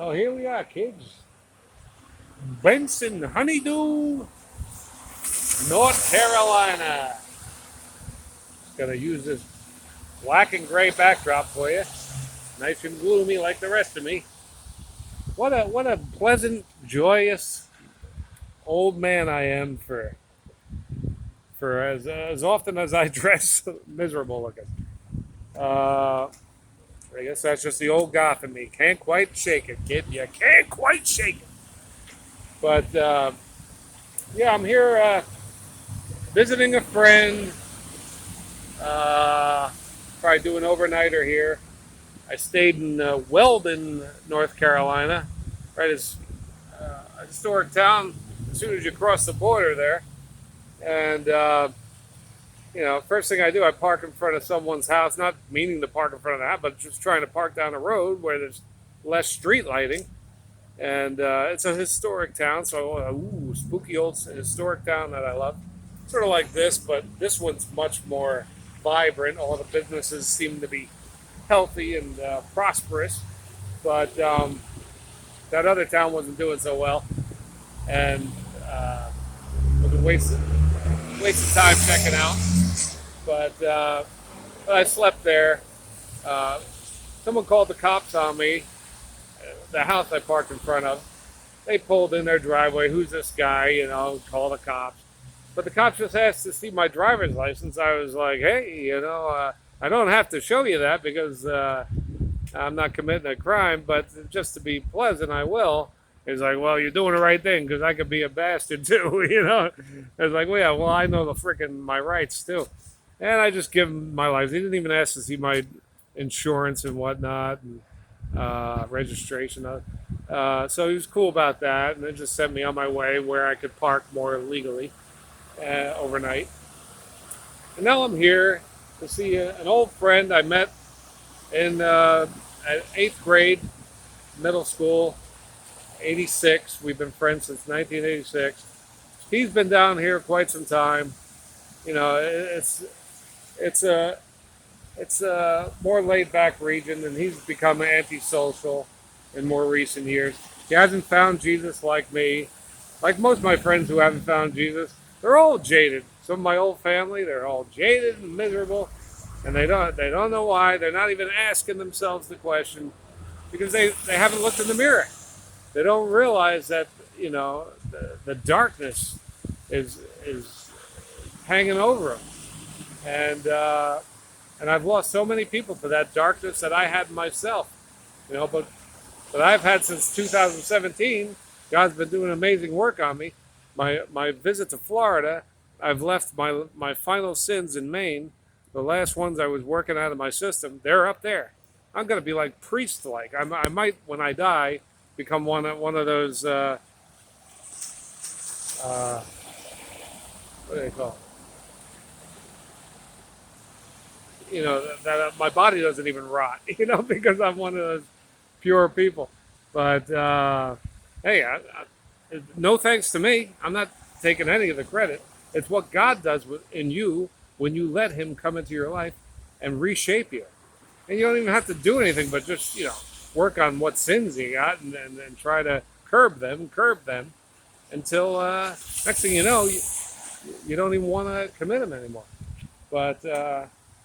Oh, here we are, kids. Benson, Honeydoo, North Carolina. Just gonna use this black and gray backdrop for you. Nice and gloomy like the rest of me. What a pleasant, joyous old man I am for as often as I dress miserable looking. Uh, I guess that's just the old goth in me. Can't quite shake it, kid. You can't quite shake it. But yeah, I'm here visiting a friend. Uh, Probably do an overnighter here. I stayed in Weldon, North Carolina, right as a historic town. As soon as you cross the border there, and first thing I do, I park in front of someone's house, not meaning to park in front of the house, but just trying to park down the road where there's less street lighting. And it's a historic town, so spooky old historic town that I love. Sort of like this, but this one's much more vibrant. All the businesses seem to be healthy and prosperous, but that other town wasn't doing so well, and it was a waste of time checking out. But I slept there. Uh, Someone called the cops on me. The house I parked in front of. They pulled in their driveway. Who's this guy? Call the cops. But the cops just asked to see my driver's license. I was like, hey, I don't have to show you that because I'm not committing a crime, but just to be pleasant, I will. He's like, well, you're doing the right thing because I could be a bastard too, I was like, well, yeah, well, I know the freaking my rights too. And I just give him my license. He didn't even ask to see my insurance and whatnot and registration. So he was cool about that, and then just sent me on my way where I could park more legally overnight. And now I'm here to see an old friend I met in at eighth grade, middle school, 86. We've been friends since 1986. He's been down here quite some time. It's a it's a more laid back region, and he's become antisocial in more recent years. He hasn't found Jesus like me. Like most of my friends who haven't found Jesus, they're all jaded. Some of my old family, they're all jaded and miserable, and they don't know why. They're not even asking themselves the question because they haven't looked in the mirror. They don't realize that the darkness is hanging over them, and I've lost so many people to that darkness that I had myself. But I've had since 2017. God's been doing amazing work on me. My visit to Florida, I've left my final sins in Maine. The last ones I was working out of my system, they're up there. I'm gonna be like priest-like. I might, when I die, become one of those. What do they call it? That my body doesn't even rot. Because I'm one of those pure people. But hey, no thanks to me. I'm not taking any of the credit. It's what God does in you when you let Him come into your life and reshape you. And you don't even have to do anything but just work on what sins you got and try to curb them until next thing you know you don't even want to commit them anymore. But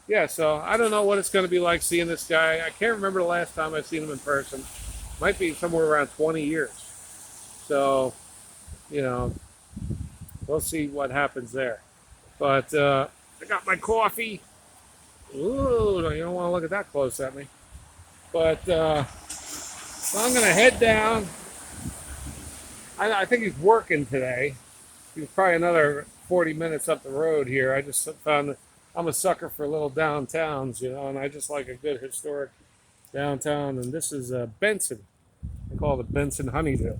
yeah, so I don't know what it's going to be like seeing this guy. I can't remember the last time I've seen him in person. Might be somewhere around 20 years. So, we'll see what happens there. But I got my coffee. Ooh, you don't want to look at that close at me. But so I'm going to head down. I think he's working today. He's probably another 40 minutes up the road here. I just found I'm a sucker for little downtowns, and I just like a good historic downtown. And this is Benson. I call it Benson Honeydoo.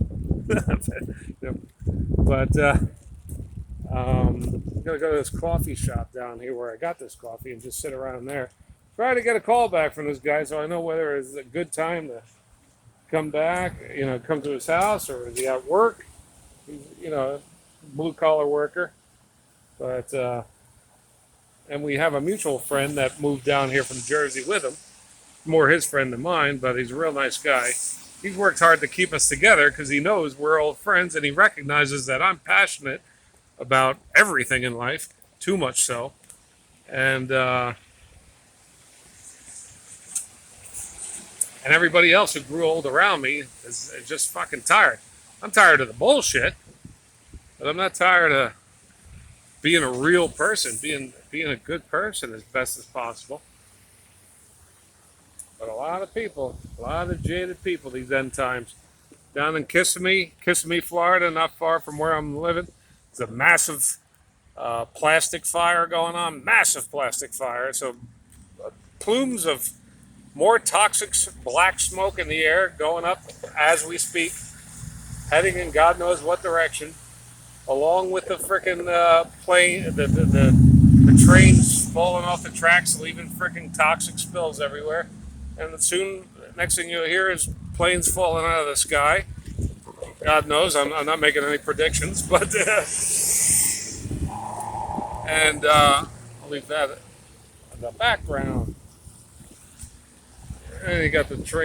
But I'm gonna go to this coffee shop down here where I got this coffee and just sit around there. Try to get a call back from this guy so I know whether it's a good time to come back, come to his house, or is he at work? He's, blue collar worker. But and we have a mutual friend that moved down here from Jersey with him. More his friend than mine, but he's a real nice guy. He's worked hard to keep us together because he knows we're old friends and he recognizes that I'm passionate about everything in life, too much so. And everybody else who grew old around me is just fucking tired. I'm tired of the bullshit, but I'm not tired of being a real person, being a good person as best as possible. But a lot of people, a lot of jaded people these end times. Down in Kissimmee, Florida, not far from where I'm living, there's a massive plastic fire going on. Massive plastic fire. So plumes of more toxic black smoke in the air going up as we speak, heading in God knows what direction, along with the freaking plane, the trains falling off the tracks, leaving freaking toxic spills everywhere. And soon, next thing you'll hear is planes falling out of the sky. God knows, I'm not making any predictions, but and I'll leave that in the background. And you got the train